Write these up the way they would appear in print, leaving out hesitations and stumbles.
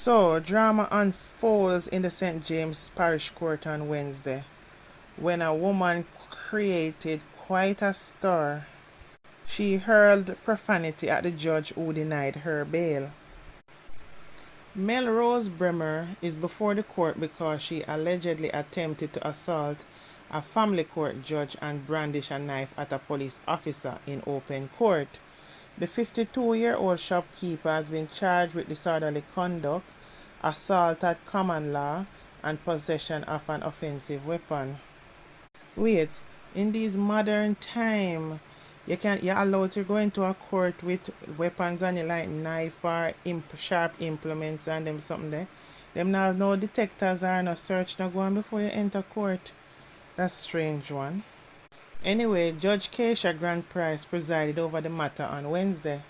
So, drama unfolds in the St. James Parish Court on Wednesday when a woman created quite a stir. She hurled profanity at the judge who denied her bail. Melrose Bremer is before the court because she allegedly attempted to assault a family court judge and brandish a knife at a police officer in open court. The 52-year-old shopkeeper has been charged with disorderly conduct, assault at common law, and possession of an offensive weapon. Wait, in these modern times, you're allowed to go into a court with weapons on you like knife or sharp implements and them something there. Them now no detectors or no search no go on before you enter court. That's a strange one. Anyway, Judge Keisha Grant Price presided over the matter on Wednesday.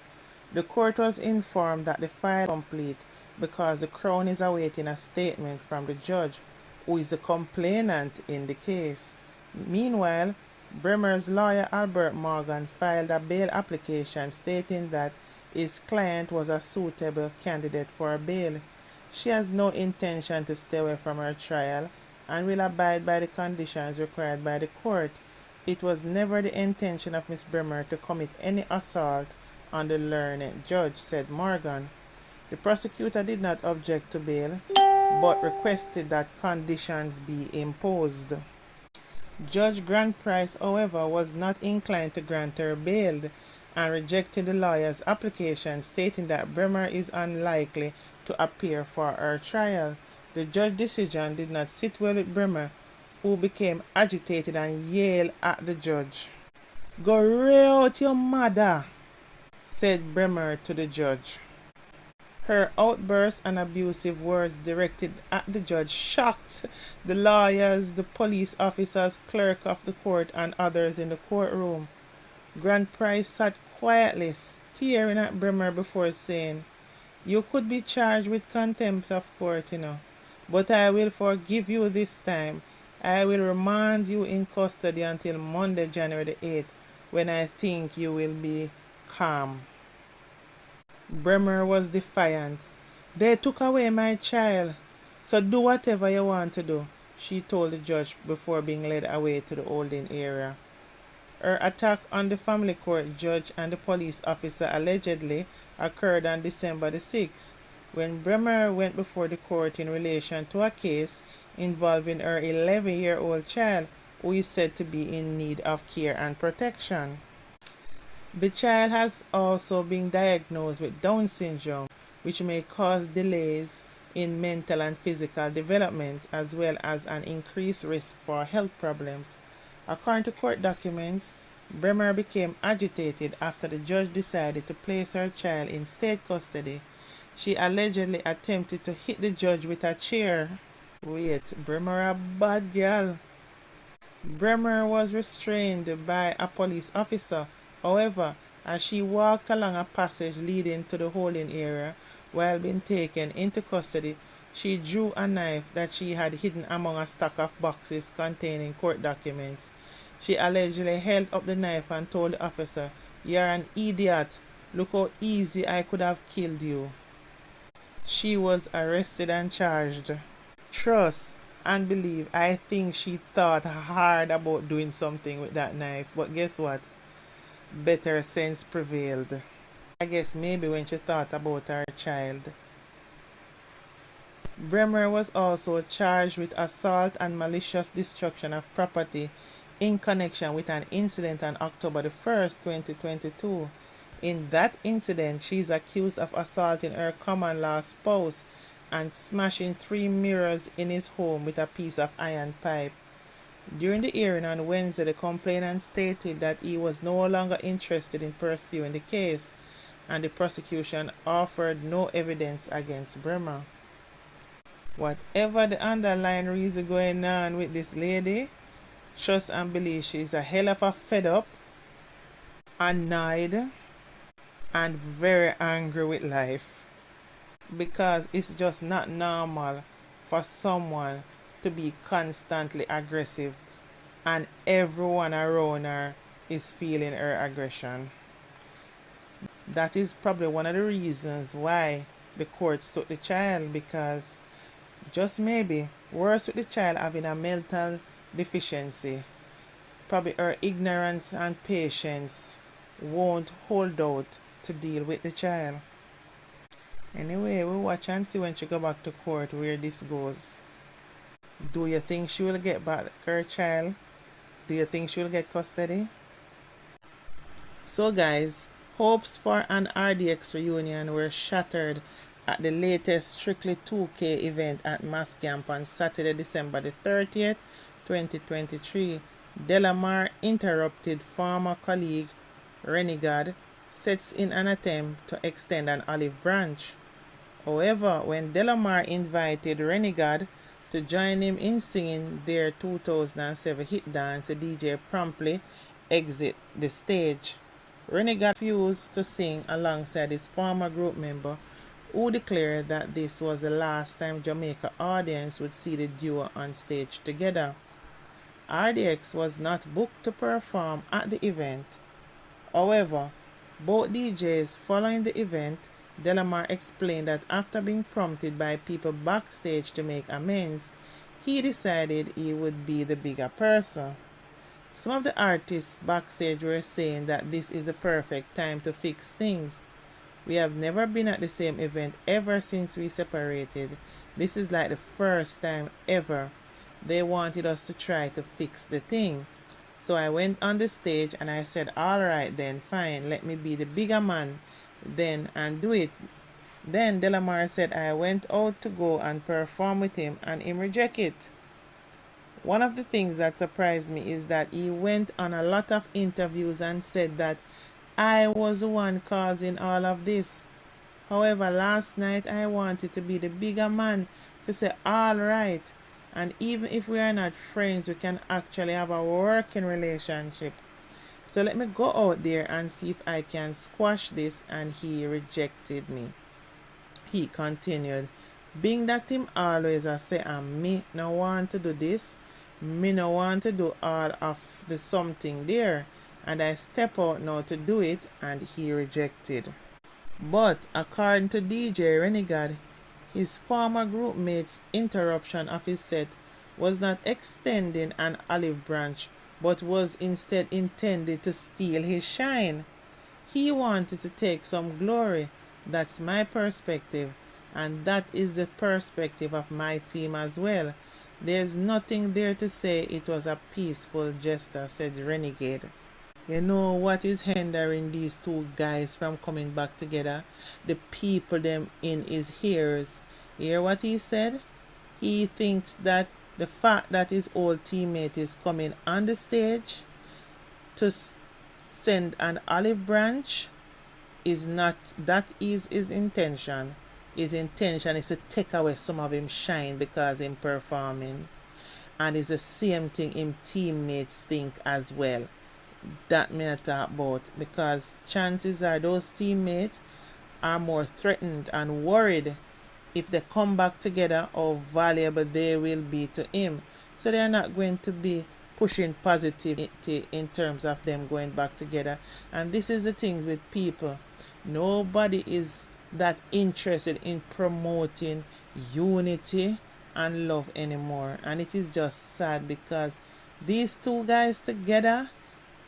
The court was informed that the file is complete because the Crown is awaiting a statement from the judge, who is the complainant in the case. Meanwhile, Bremer's lawyer Albert Morgan filed a bail application stating that his client was a suitable candidate for bail. She has no intention to stay away from her trial and will abide by the conditions required by the court. It was never the intention of Miss Bremer to commit any assault on the learned judge, said Morgan. The prosecutor did not object to bail, but requested that conditions be imposed. Judge Grant Price, however, was not inclined to grant her bail and rejected the lawyer's application, stating that Bremer is unlikely to appear for her trial. The judge's decision did not sit well with Bremer, who became agitated and yelled at the judge. "Go ray out your mother," said Bremer to the judge. Her outbursts and abusive words directed at the judge shocked the lawyers, the police officers, clerk of the court, and others in the courtroom. Grant Price sat quietly, staring at Bremer before saying, "You could be charged with contempt of court, but I will forgive you this time. I will remand you in custody until Monday, January the 8th, when I think you will be calm." Bremer was defiant. "They took away my child, so do whatever you want to do," she told the judge before being led away to the holding area. Her attack on the family court judge and the police officer allegedly occurred on December the 6th, when Bremer went before the court in relation to a case involving her 11-year-old child, who is said to be in need of care and protection. The child has also been diagnosed with Down syndrome, which may cause delays in mental and physical development, as well as an increased risk for health problems. According to court documents, Bremer became agitated after the judge decided to place her child in state custody. She allegedly attempted to hit the judge with a chair. Wait, Bremer a bad girl. Bremer was restrained by a police officer. However, as she walked along a passage leading to the holding area while being taken into custody, she drew a knife that she had hidden among a stack of boxes containing court documents. She allegedly held up the knife and told the officer, "You're an idiot. Look how easy I could have killed you." She was arrested and charged. Trust and believe, I think she thought hard about doing something with that knife, but guess what? Better sense prevailed. I guess maybe when she thought about her child. Bremer was also charged with assault and malicious destruction of property in connection with an incident on October the 1st, 2022. In that incident, she is accused of assaulting her common-law spouse and smashing 3 mirrors in his home with a piece of iron pipe. During the hearing on Wednesday, the complainant stated that he was no longer interested in pursuing the case, and the prosecution offered no evidence against Bremer. Whatever the underlying reason going on with this lady, trust and believe she is a hell of a fed up, annoyed, and very angry with life, because it's just not normal for someone to be constantly aggressive and everyone around her is feeling her aggression. That is probably one of the reasons why the courts took the child, because just maybe worse with the child having a mental deficiency. Probably her ignorance and patience won't hold out to deal with the child. Anyway, we'll watch and see when she go back to court where this goes. Do you think she will get back her child? Do you think she will get custody? So guys, hopes for an RDX reunion were shattered at the latest Strictly 2K event at Mass Camp on Saturday, December the 30th, 2023. DELOMAR interrupted former colleague ReniGAD sets in an attempt to extend an olive branch. However, when DELOMAR invited ReniGAD to join him in singing their 2007 hit dance, the DJ promptly exited the stage. ReniGAD refused to sing alongside his former group member, who declared that this was the last time Jamaica audience would see the duo on stage together. RDX was not booked to perform at the event. However, both DJs following the event, DELOMAR explained that after being prompted by people backstage to make amends, he decided he would be the bigger person. Some of the artists backstage were saying that this is the perfect time to fix things. We have never been at the same event ever since we separated. This is like the first time ever. They wanted us to try to fix the thing. So I went on the stage and I said, alright then, fine, let me be the bigger man then and do it. Then DELOMAR said I went out to go and perform with him and him reject it. One of the things that surprised me is that he went on a lot of interviews and said that I was the one causing all of this. However, last night I wanted to be the bigger man to say alright, and even if we are not friends, we can actually have a working relationship. So let me go out there and see if I can squash this, and he rejected me. He continued, being that him always a say and me no want to do this, me no want to do all of the something there, and I step out now to do it, and he rejected. But according to DJ ReniGAD, his former group mate's interruption of his set was not extending an olive branch, but was instead intended to steal his shine. He wanted to take some glory. That's my perspective, and that is the perspective of my team as well. There's nothing there to say it was a peaceful gesture, said ReniGAD. You know what is hindering these two guys from coming back together? The people them in his ears. Hear what he said? He thinks that the fact that his old teammate is coming on the stage to send an olive branch is not, that is his intention. His intention is to take away some of him shine because him performing. And it's the same thing him teammates think as well. That me I talk about, because chances are those teammates are more threatened and worried if they come back together how valuable they will be to him. So they are not going to be pushing positivity in terms of them going back together. And this is the thing with people. Nobody is that interested in promoting unity and love anymore, and it is just sad because these two guys together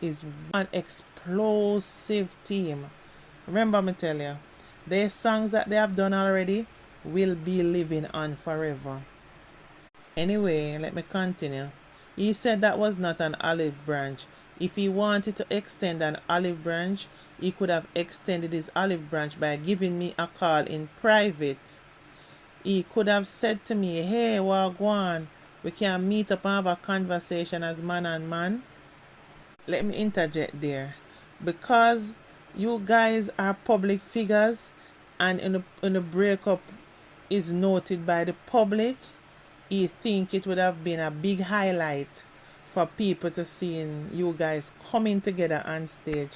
is one explosive team. Remember me tell you, the songs that they have done already will be living on forever. Anyway, let me continue. He said that was not an olive branch. If he wanted to extend an olive branch, he could have extended his olive branch by giving me a call in private. He could have said to me, hey, wagwan, we can meet up and have a conversation as man and man. Let me interject there. Because you guys are public figures, and in the breakup is noted by the public, he think it would have been a big highlight for people to see you guys coming together on stage.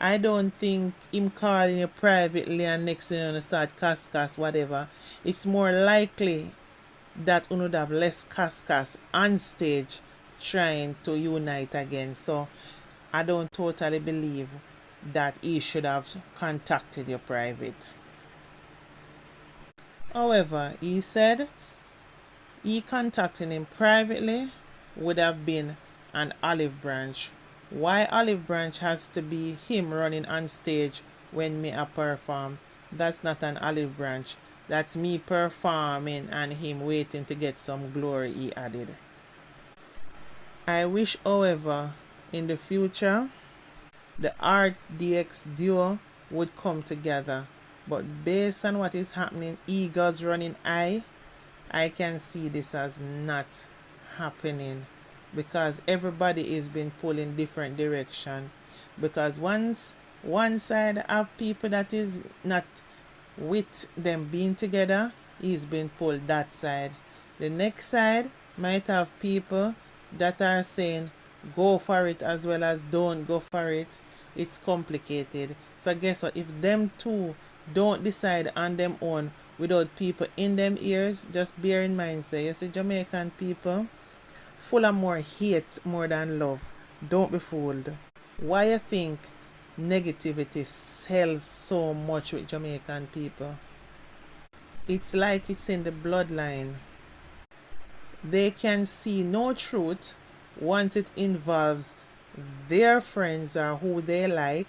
I don't think him calling you privately and next thing you start cascas whatever. It's more likely that you would have less cascas on stage trying to unite again. So I don't totally believe that he should have contacted you private. However, he said he contacting him privately would have been an olive branch. Why olive branch has to be him running on stage when me a perform? That's not an olive branch. That's me performing and him waiting to get some glory, he added. I wish, however, in the future, the RDX duo would come together. But based on what is happening, egos running high, I can see this as not happening, because everybody is being pulled in different direction. Because once one side have people that is not with them being together, he's been pulled that side. The next side might have people that are saying go for it as well as don't go for it. It's complicated. So guess what? If them two don't decide on them own without people in them ears, just bear in mind, say, you see Jamaican people full of more hate more than love. Don't be fooled. Why you think negativity sells so much with Jamaican people? It's like it's in the bloodline. They can see no truth once it involves their friends or who they like,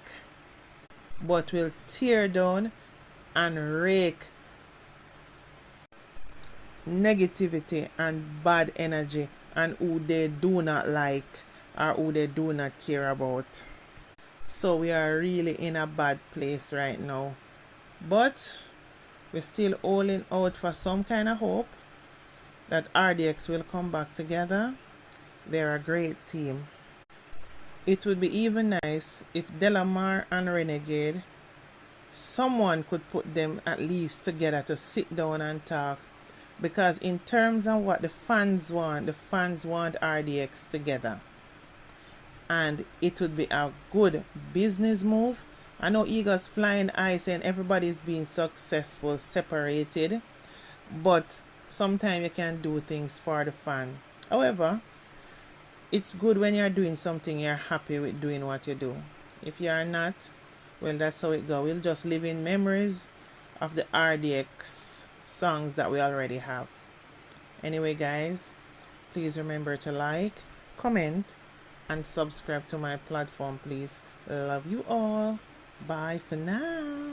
but will tear down and rake negativity and bad energy and who they do not like or who they do not care about. So we are really in a bad place right now. But we're still holding out for some kind of hope that RDX will come back together. They're a great team. It would be even nice if DELOMAR and ReniGAD, someone could put them at least together to sit down and talk. Because in terms of what the fans want RDX together. And it would be a good business move. I know Eagles flying high saying everybody's being successful separated, but sometimes you can do things for the fan. However, it's good when you're doing something you're happy with doing what you do. If you're not, well, that's how it goes. We'll just live in memories of the RDX songs that we already have. Anyway, guys, please remember to like, comment, and subscribe to my platform, please. Love you all. Bye for now.